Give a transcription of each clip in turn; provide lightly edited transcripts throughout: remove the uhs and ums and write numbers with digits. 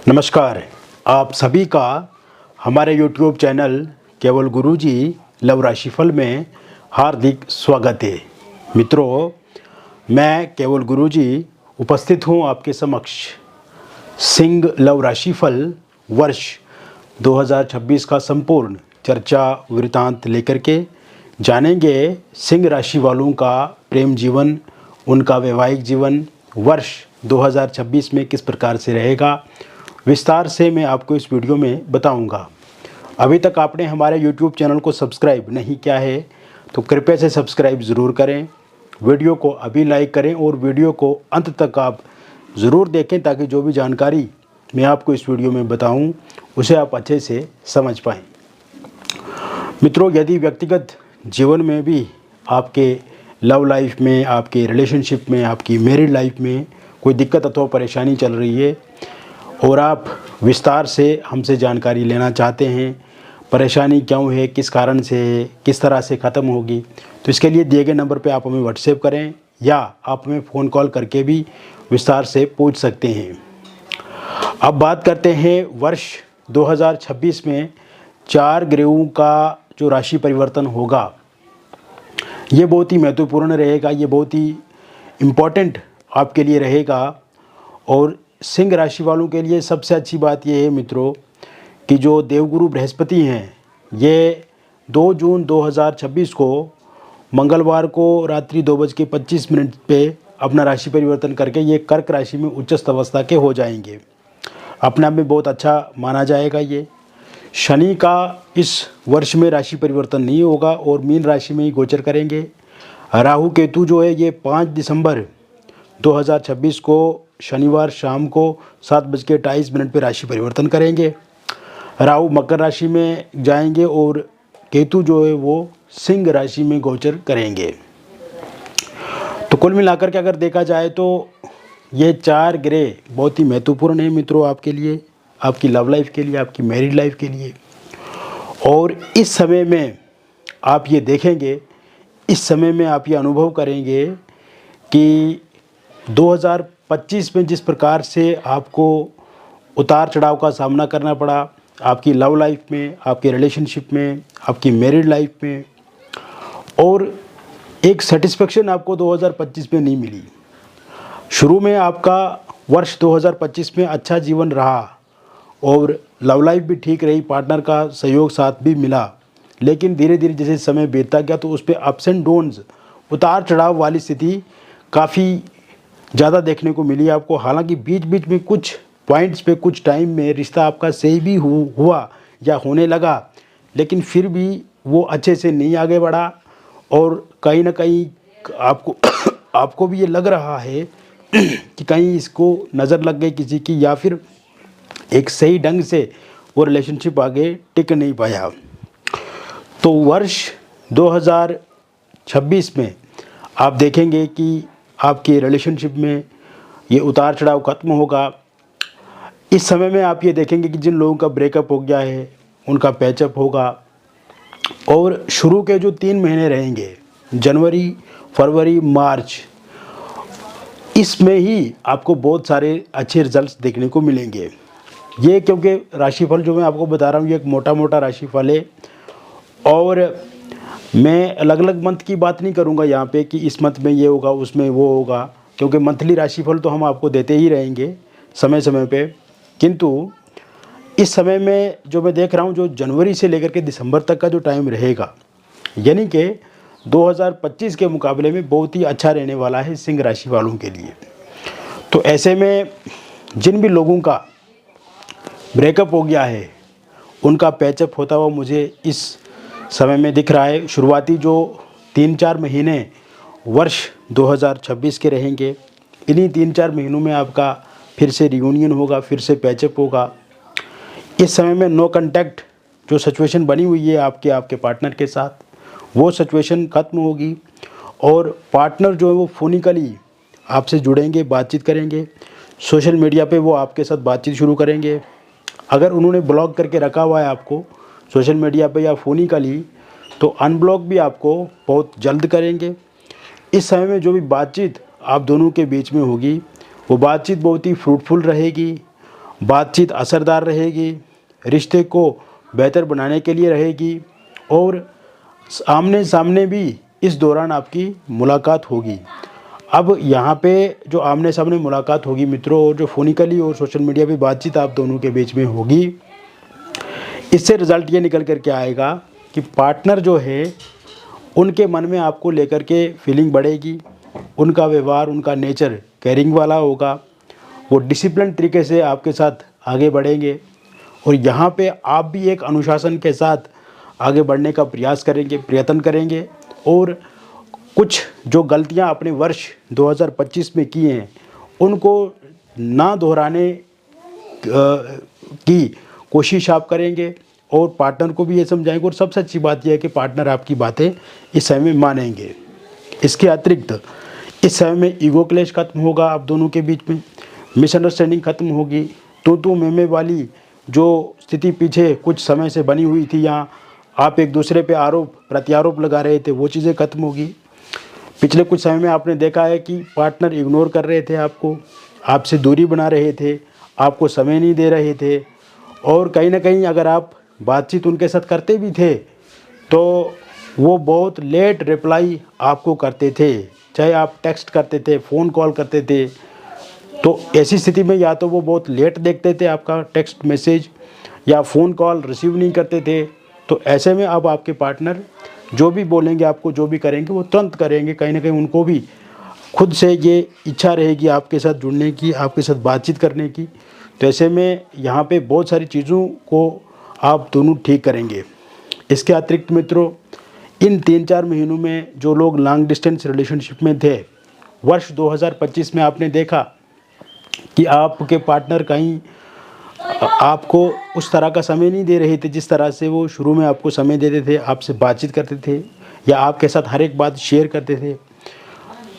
नमस्कार। आप सभी का हमारे YouTube चैनल केवल गुरुजी लव राशिफल में हार्दिक स्वागत है। मित्रों, मैं केवल गुरुजी उपस्थित हूँ आपके समक्ष सिंह लव राशिफल वर्ष 2026 का संपूर्ण चर्चा वृतांत लेकर के जानेंगे सिंह राशि वालों का प्रेम जीवन, उनका वैवाहिक जीवन वर्ष 2026 में किस प्रकार से रहेगा, विस्तार से मैं आपको इस वीडियो में बताऊंगा। अभी तक आपने हमारे YouTube चैनल को सब्सक्राइब नहीं किया है तो कृपया से सब्सक्राइब ज़रूर करें, वीडियो को अभी लाइक करें और वीडियो को अंत तक आप ज़रूर देखें ताकि जो भी जानकारी मैं आपको इस वीडियो में बताऊं उसे आप अच्छे से समझ पाएँ। मित्रों, यदि व्यक्तिगत जीवन में भी आपके लव लाइफ में, आपके रिलेशनशिप में, आपकी मैरिड लाइफ में कोई दिक्कत अथवा परेशानी चल रही है और आप विस्तार से हमसे जानकारी लेना चाहते हैं, परेशानी क्यों है, किस कारण से है, किस तरह से ख़त्म होगी, तो इसके लिए दिए गए नंबर पे आप हमें व्हाट्सएप करें या आप हमें फ़ोन कॉल करके भी विस्तार से पूछ सकते हैं। अब बात करते हैं वर्ष 2026 में 4 ग्रहों का जो राशि परिवर्तन होगा, ये बहुत ही महत्वपूर्ण रहेगा, ये बहुत ही इम्पोर्टेंट आपके लिए रहेगा। और सिंह राशि वालों के लिए सबसे अच्छी बात यह है मित्रों कि जो देवगुरु बृहस्पति हैं, ये 2 जून 2026 को मंगलवार को रात्रि 2:25 पे अपना राशि परिवर्तन करके ये कर्क राशि में उच्चस्थ अवस्था के हो जाएंगे। अपने आप में बहुत अच्छा माना जाएगा। ये शनि का इस वर्ष में राशि परिवर्तन नहीं होगा और मीन राशि में ही गोचर करेंगे। राहु केतु जो है ये 5 दिसंबर 2026 को शनिवार शाम को 7:28 पे राशि परिवर्तन करेंगे। राहु मकर राशि में जाएंगे और केतु जो है वो सिंह राशि में गोचर करेंगे। तो कुल मिलाकर के अगर देखा जाए तो ये 4 ग्रह बहुत ही महत्वपूर्ण है मित्रों आपके लिए, आपकी लव लाइफ के लिए, आपकी मैरिड लाइफ के लिए। और इस समय में आप ये देखेंगे, इस समय में आप ये अनुभव करेंगे कि 2025 में जिस प्रकार से आपको उतार चढ़ाव का सामना करना पड़ा आपकी लव लाइफ में, आपके रिलेशनशिप में, आपकी मैरिड लाइफ में, और एक सेटिस्फेक्शन आपको 2025 में नहीं मिली। शुरू में आपका वर्ष 2025 में अच्छा जीवन रहा और लव लाइफ भी ठीक रही, पार्टनर का सहयोग साथ भी मिला, लेकिन धीरे धीरे जैसे समय बीतता गया तो उस पर अप्स एंड डाउन्स, उतार चढ़ाव वाली स्थिति काफ़ी ज़्यादा देखने को मिली आपको। हालांकि बीच बीच में कुछ पॉइंट्स पे, कुछ टाइम में रिश्ता आपका सही भी हुआ या होने लगा, लेकिन फिर भी वो अच्छे से नहीं आगे बढ़ा और कहीं ना कहीं आपको भी ये लग रहा है कि कहीं इसको नज़र लग गई किसी की, या फिर एक सही ढंग से वो रिलेशनशिप आगे टिक नहीं पाया। तो वर्ष 2026 में आप देखेंगे कि आपके रिलेशनशिप में ये उतार चढ़ाव खत्म होगा। इस समय में आप ये देखेंगे कि जिन लोगों का ब्रेकअप हो गया है उनका पैचअप होगा। और शुरू के जो 3 महीने रहेंगे, जनवरी, फरवरी, मार्च, इसमें ही आपको बहुत सारे अच्छे रिजल्ट्स देखने को मिलेंगे। ये क्योंकि राशिफल जो मैं आपको बता रहा हूँ ये एक मोटा मोटा राशिफल है और मैं अलग अलग मंथ की बात नहीं करूंगा यहाँ पे कि इस मंथ में ये होगा, उसमें वो होगा, क्योंकि मंथली राशिफल तो हम आपको देते ही रहेंगे समय समय पे। किंतु इस समय में जो मैं देख रहा हूँ, जो जनवरी से लेकर के दिसंबर तक का जो टाइम रहेगा, यानी कि 2025 के मुकाबले में बहुत ही अच्छा रहने वाला है सिंह राशि वालों के लिए। तो ऐसे में जिन भी लोगों का ब्रेकअप हो गया है उनका पैचअप होता हुआ मुझे इस समय में दिख रहा है। शुरुआती जो 3-4 महीने वर्ष 2026 के रहेंगे, इन्हीं 3-4 महीनों में आपका फिर से रियूनियन होगा, फिर से पैचअप होगा। इस समय में नो कांटेक्ट जो सिचुएशन बनी हुई है आपके पार्टनर के साथ, वो सिचुएशन ख़त्म होगी और पार्टनर जो है वो फोनिकली आपसे जुड़ेंगे, बातचीत करेंगे। सोशल मीडिया पे वो आपके साथ बातचीत शुरू करेंगे। अगर उन्होंने ब्लॉक करके रखा हुआ है आपको सोशल मीडिया पे या फोनिकली, तो अनब्लॉक भी आपको बहुत जल्द करेंगे। इस समय में जो भी बातचीत आप दोनों के बीच में होगी वो बातचीत बहुत ही फ्रूटफुल रहेगी बातचीत असरदार रहेगी, रिश्ते को बेहतर बनाने के लिए रहेगी और आमने सामने भी इस दौरान आपकी मुलाकात होगी। अब यहाँ पे जो आमने सामने मुलाकात होगी मित्रों, और जो फ़ोनिकली और सोशल मीडिया पे बातचीत आप दोनों के बीच में होगी, इससे रिज़ल्ट ये निकल कर के आएगा कि पार्टनर जो है उनके मन में आपको लेकर के फीलिंग बढ़ेगी, उनका व्यवहार, उनका नेचर केयरिंग वाला होगा, वो डिसिप्लिन तरीके से आपके साथ आगे बढ़ेंगे और यहाँ पे आप भी एक अनुशासन के साथ आगे बढ़ने का प्रयास करेंगे, प्रयत्न करेंगे और कुछ जो गलतियाँ अपने वर्ष 2025 में की हैं उनको ना दोहराने की कोशिश आप करेंगे और पार्टनर को भी ये समझाएंगे। और सबसे अच्छी बात यह है कि पार्टनर आपकी बातें इस समय में मानेंगे। इसके अतिरिक्त इस समय में ईगो क्लेश खत्म होगा, आप दोनों के बीच में मिसअंडरस्टैंडिंग खत्म होगी। तू मैं वाली जो स्थिति पीछे कुछ समय से बनी हुई थी, यहाँ आप एक दूसरे पे आरोप प्रत्यारोप लगा रहे थे, वो चीज़ें खत्म होगी। पिछले कुछ समय में आपने देखा है कि पार्टनर इग्नोर कर रहे थे आपको, आपसे दूरी बना रहे थे, आपको समय नहीं दे रहे थे और कहीं ना कहीं अगर आप बातचीत उनके साथ करते भी थे तो वो बहुत लेट रिप्लाई आपको करते थे, चाहे आप टेक्स्ट करते थे, फ़ोन कॉल करते थे। तो ऐसी स्थिति में या तो वो बहुत लेट देखते थे आपका टेक्स्ट मैसेज या फ़ोन कॉल रिसीव नहीं करते थे। तो ऐसे में अब आपके पार्टनर जो भी बोलेंगे, आपको जो भी करेंगे वो तुरंत करेंगे। कहीं ना कहीं उनको भी खुद से ये इच्छा रहेगी आपके साथ जुड़ने की, आपके साथ बातचीत करने की। तो ऐसे में यहाँ पे बहुत सारी चीज़ों को आप दोनों ठीक करेंगे। इसके अतिरिक्त मित्रों, इन 3-4 महीनों में जो लोग लॉन्ग डिस्टेंस रिलेशनशिप में थे, वर्ष 2025 में आपने देखा कि आपके पार्टनर कहीं आपको उस तरह का समय नहीं दे रहे थे जिस तरह से वो शुरू में आपको समय देते थे, आपसे बातचीत करते थे या आपके साथ हर एक बात शेयर करते थे।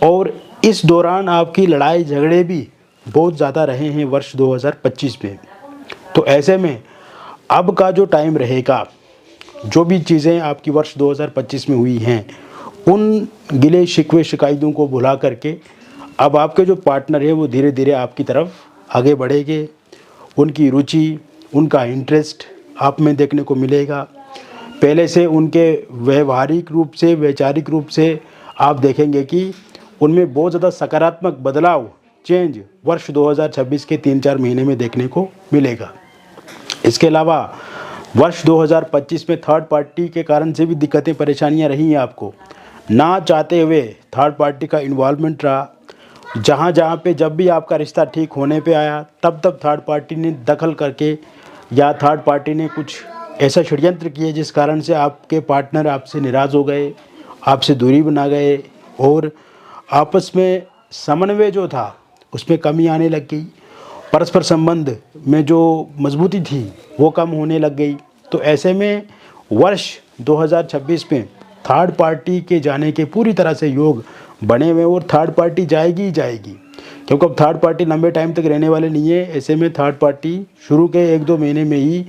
और इस दौरान आपकी लड़ाई झगड़े भी बहुत ज़्यादा रहे हैं वर्ष 2025 में। तो ऐसे में अब का जो टाइम रहेगा, जो भी चीज़ें आपकी वर्ष 2025 में हुई हैं उन गिले शिकवे शिकायतों को भुला करके अब आपके जो पार्टनर है वो धीरे धीरे आपकी तरफ आगे बढ़ेंगे। उनकी रुचि, उनका इंटरेस्ट आप में देखने को मिलेगा। पहले से उनके व्यवहारिक रूप से, वैचारिक रूप से आप देखेंगे कि उनमें बहुत ज़्यादा सकारात्मक बदलाव, चेंज वर्ष 2026 के 3-4 महीने में देखने को मिलेगा। इसके अलावा वर्ष 2025 में थर्ड पार्टी के कारण से भी दिक्कतें परेशानियां रही हैं आपको। ना चाहते हुए थर्ड पार्टी का इन्वॉल्वमेंट रहा। जहाँ जहाँ पे जब भी आपका रिश्ता ठीक होने पे आया तब थर्ड पार्टी ने दखल करके या थर्ड पार्टी ने कुछ ऐसा षड्यंत्र किए जिस कारण से आपके पार्टनर आपसे नाराज़ हो गए, आपसे दूरी बना गए और आपस में समन्वय जो था उसमें कमी आने लग गई। परस्पर संबंध में जो मजबूती थी वो कम होने लग गई। तो ऐसे में वर्ष 2026 में थर्ड पार्टी के जाने के पूरी तरह से योग बने हुए और थर्ड पार्टी जाएगी ही जाएगी, क्योंकि अब थर्ड पार्टी लंबे टाइम तक रहने वाले नहीं है। ऐसे में थर्ड पार्टी शुरू के 1-2 महीने में ही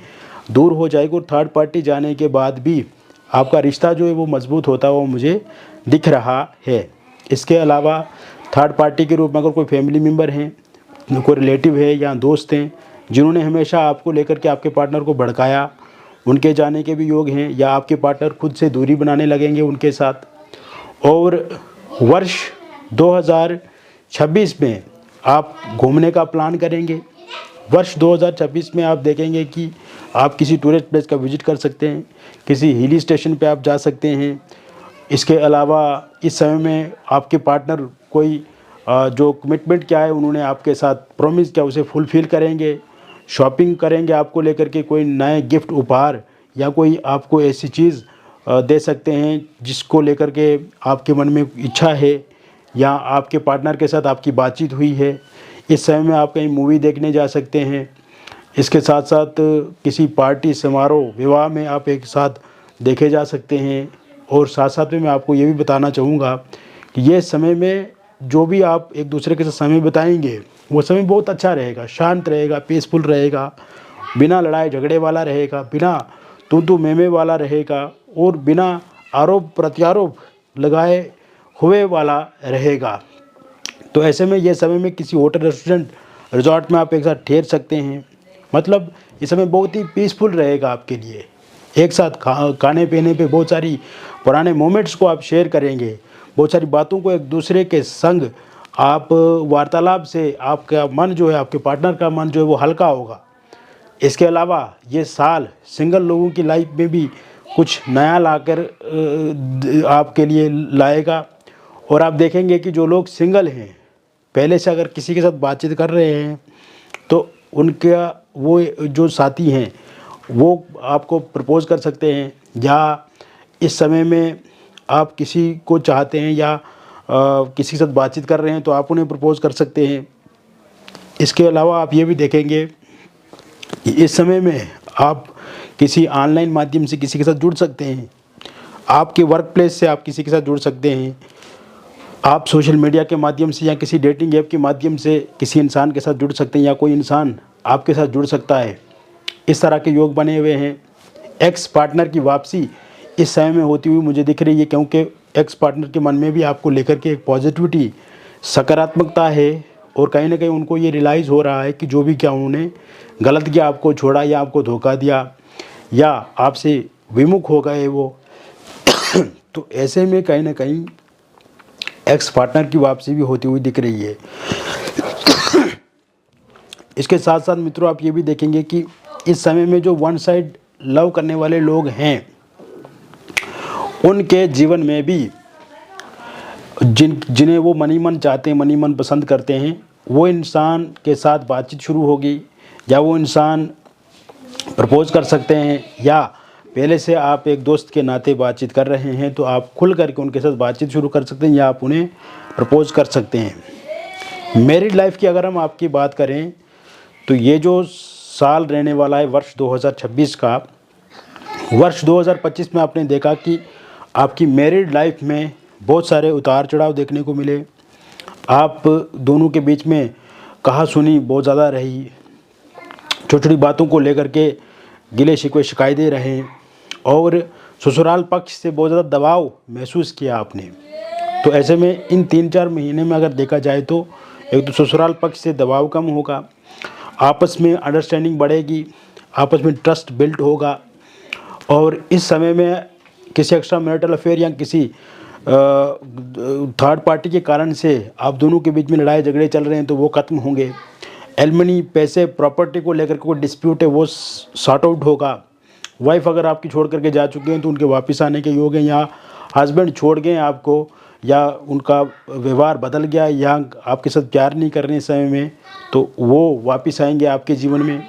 दूर हो जाएगी और थर्ड पार्टी जाने के बाद भी आपका रिश्ता जो है वो मजबूत होता हुआ मुझे दिख रहा है। इसके अलावा थर्ड पार्टी के रूप में अगर कोई फैमिली मेम्बर हैं, कोई रिलेटिव है या दोस्त हैं जिन्होंने हमेशा आपको लेकर के आपके पार्टनर को भड़काया, उनके जाने के भी योग हैं या आपके पार्टनर खुद से दूरी बनाने लगेंगे उनके साथ। और वर्ष 2026 में आप घूमने का प्लान करेंगे। वर्ष 2026 में आप देखेंगे कि आप किसी टूरिस्ट प्लेस का विजिट कर सकते हैं, किसी हिली स्टेशन पे आप जा सकते हैं। इसके अलावा इस समय में आपके पार्टनर कोई जो कमिटमेंट क्या है उन्होंने आपके साथ प्रॉमिस किया उसे फुलफ़िल करेंगे। शॉपिंग करेंगे आपको लेकर के, कोई नए गिफ्ट उपहार या कोई आपको ऐसी चीज़ दे सकते हैं जिसको लेकर के आपके मन में इच्छा है या आपके पार्टनर के साथ आपकी बातचीत हुई है। इस समय में आप कहीं मूवी देखने जा सकते हैं। इसके साथ साथ किसी पार्टी, समारोह, विवाह में आप एक साथ देखे जा सकते हैं। और साथ साथ में मैं आपको ये भी बताना चाहूँगा कि ये समय में जो भी आप एक दूसरे के साथ समय बिताएंगे वो समय बहुत अच्छा रहेगा, शांत रहेगा, पीसफुल रहेगा, बिना लड़ाई झगड़े वाला रहेगा, बिना तू मैं वाला रहेगा और बिना आरोप प्रत्यारोप लगाए हुए वाला रहेगा। तो ऐसे में ये समय में किसी होटल, रेस्टोरेंट, रिजॉर्ट में आप एक साथ ठहर सकते हैं। मतलब इस समय बहुत ही पीसफुल रहेगा आपके लिए। एक साथ खाने पीने पे बहुत सारी पुराने मोमेंट्स को आप शेयर करेंगे, बहुत सारी बातों को एक दूसरे के संग आप वार्तालाप से आपका मन जो है, आपके पार्टनर का मन जो है वो हल्का होगा। इसके अलावा ये साल सिंगल लोगों की लाइफ में भी कुछ नया लाकर आपके लिए लाएगा। और आप देखेंगे कि जो लोग सिंगल हैं, पहले से अगर किसी के साथ बातचीत कर रहे हैं तो उनका वो जो साथी हैं वो आपको प्रपोज़ कर सकते हैं, या इस समय में आप किसी को चाहते हैं या किसी के साथ बातचीत कर रहे हैं तो आप उन्हें प्रपोज़ कर सकते हैं। इसके अलावा आप ये भी देखेंगे कि इस समय में आप किसी ऑनलाइन माध्यम से किसी के साथ जुड़ सकते हैं, आपके वर्क प्लेस से आप किसी के साथ जुड़ सकते हैं, आप सोशल मीडिया के माध्यम से या किसी डेटिंग ऐप के माध्यम से किसी इंसान के साथ जुड़ सकते हैं, या कोई इंसान आपके साथ जुड़ सकता है। इस तरह के योग बने हुए हैं। एक्स पार्टनर की वापसी इस समय में होती हुई मुझे दिख रही है, क्योंकि एक्स पार्टनर के मन में भी आपको लेकर के एक पॉजिटिविटी, सकारात्मकता है, और कहीं ना कहीं उनको ये रियलाइज़ हो रहा है कि जो भी क्या उन्होंने गलत किया, आपको छोड़ा या आपको धोखा दिया या आपसे विमुख हो गए वो तो ऐसे में कहीं ना कहीं एक्स पार्टनर की वापसी भी होती हुई दिख रही है। इसके साथ साथ मित्रों आप ये भी देखेंगे कि इस समय में जो वन साइड लव करने वाले लोग हैं उनके जीवन में भी जिन्हें वो मनी मन चाहते हैं, मनी मन पसंद करते हैं, वो इंसान के साथ बातचीत शुरू होगी, या वो इंसान प्रपोज कर सकते हैं, या पहले से आप एक दोस्त के नाते बातचीत कर रहे हैं तो आप खुल करके उनके साथ बातचीत शुरू कर सकते हैं, या आप उन्हें प्रपोज कर सकते हैं। मैरिड लाइफ की अगर हम आपकी बात करें तो ये जो साल रहने वाला है वर्ष 2026 का, वर्ष 2025 में आपने देखा कि आपकी मैरिड लाइफ में बहुत सारे उतार चढ़ाव देखने को मिले। आप दोनों के बीच में कहा सुनी बहुत ज़्यादा रही, छोटी छोटी बातों को लेकर के गिले शिकवे शिकायतें रहे, और ससुराल पक्ष से बहुत ज़्यादा दबाव महसूस किया आपने। तो ऐसे में इन 3-4 महीने में अगर देखा जाए तो एक तो ससुराल पक्ष से दबाव कम होगा, आपस में अंडरस्टैंडिंग बढ़ेगी, आपस में ट्रस्ट बिल्ड होगा, और इस समय में किसी एक्स्ट्रा मैरिटल अफेयर या किसी थर्ड पार्टी के कारण से आप दोनों के बीच में लड़ाई झगड़े चल रहे हैं तो वो ख़त्म होंगे। एलमनी, पैसे, प्रॉपर्टी को लेकर कोई डिस्प्यूट है वो सॉर्ट आउट होगा। वाइफ अगर आपकी छोड़ करके जा चुके हैं तो उनके वापस आने के योग हैं, या हस्बैंड छोड़ गए आपको, या उनका व्यवहार बदल गया, या आपके साथ प्यार नहीं कर रहे इस समय में, तो वो वापस आएंगे आपके जीवन में।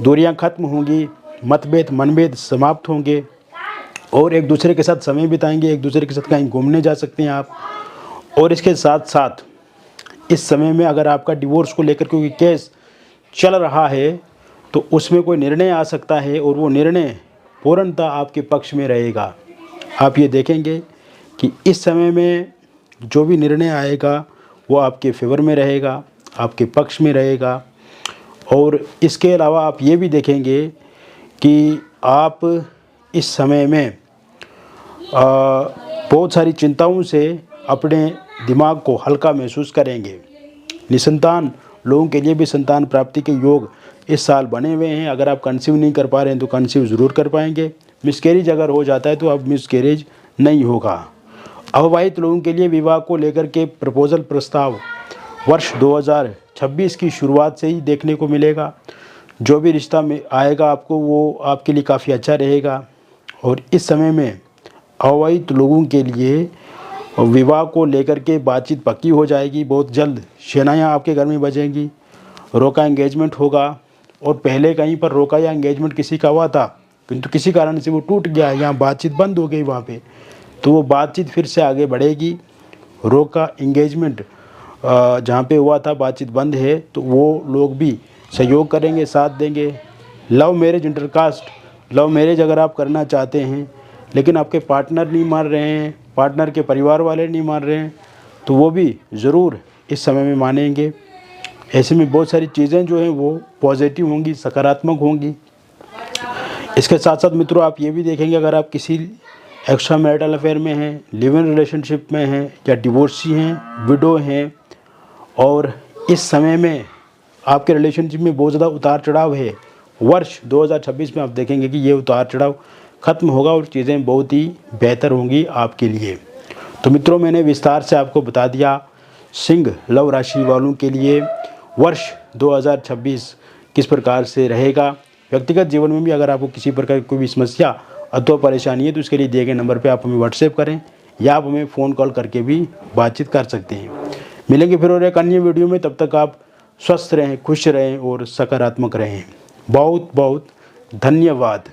दूरियां खत्म होंगी, मतभेद मनभेद समाप्त होंगे, और एक दूसरे के साथ समय बिताएंगे, एक दूसरे के साथ कहीं घूमने जा सकते हैं आप। और इसके साथ साथ इस समय में अगर आपका डिवोर्स को लेकर कोई केस चल रहा है तो उसमें कोई निर्णय आ सकता है, और वो निर्णय पूर्णतः आपके पक्ष में रहेगा। आप ये देखेंगे कि इस समय में जो भी निर्णय आएगा वो आपके फेवर में रहेगा, आपके पक्ष में रहेगा। और इसके अलावा आप ये भी देखेंगे कि आप इस समय में बहुत सारी चिंताओं से अपने दिमाग को हल्का महसूस करेंगे। निसंतान लोगों के लिए भी संतान प्राप्ति के योग इस साल बने हुए हैं। अगर आप कंसीव नहीं कर पा रहे हैं तो कंसीव ज़रूर कर पाएंगे। मिसकैरेज अगर हो जाता है तो अब मिसकैरेज नहीं होगा। अविवाहित लोगों के लिए विवाह को लेकर के प्रपोजल प्रस्ताव वर्ष 2026 की शुरुआत से ही देखने को मिलेगा। जो भी रिश्ता में आएगा आपको वो आपके लिए काफ़ी अच्छा रहेगा। और इस समय में अविवाहित लोगों के लिए विवाह को लेकर के बातचीत पक्की हो जाएगी। बहुत जल्द शहनाइयाँ आपके घर में बजेंगी, रोका एंगेजमेंट होगा। और पहले कहीं पर रोका या एंगेजमेंट किसी का हुआ था किंतु किसी कारण से वो टूट गया या बातचीत बंद हो गई वहाँ पे, तो वो बातचीत फिर से आगे बढ़ेगी। रोका एंगेजमेंट जहाँ पे हुआ था बातचीत बंद है तो वो लोग भी सहयोग करेंगे, साथ देंगे। Love marriage, intercaste love marriage अगर आप करना चाहते हैं लेकिन आपके पार्टनर नहीं मान रहे हैं, पार्टनर के परिवार वाले नहीं मान रहे हैं, तो वो भी ज़रूर इस समय में मानेंगे। ऐसे में बहुत सारी चीज़ें जो हैं वो पॉजिटिव होंगी, सकारात्मक होंगी। इसके साथ साथ मित्रों आप ये भी देखेंगे अगर आप किसी एक्स्ट्रा मैरिटल अफेयर में हैं, लिव इन रिलेशनशिप में हैं, या डिवोर्सी हैं, विडो हैं, और इस समय में आपके रिलेशनशिप में बहुत ज़्यादा उतार चढ़ाव है, वर्ष 2026 में आप देखेंगे कि ये उतार चढ़ाव खत्म होगा और चीज़ें बहुत ही बेहतर होंगी आपके लिए। तो मित्रों, मैंने विस्तार से आपको बता दिया सिंह लव राशि वालों के लिए वर्ष 2026 किस प्रकार से रहेगा। व्यक्तिगत जीवन में भी अगर आपको किसी प्रकार की कोई भी समस्या अथवा परेशानी है तो इसके लिए दिए गए नंबर पे आप हमें व्हाट्सएप करें या आप हमें फ़ोन कॉल करके भी बातचीत कर सकते हैं। मिलेंगे फिर और एक अन्य वीडियो में, तब तक आप स्वस्थ रहें, खुश रहें और सकारात्मक रहें। बहुत बहुत धन्यवाद।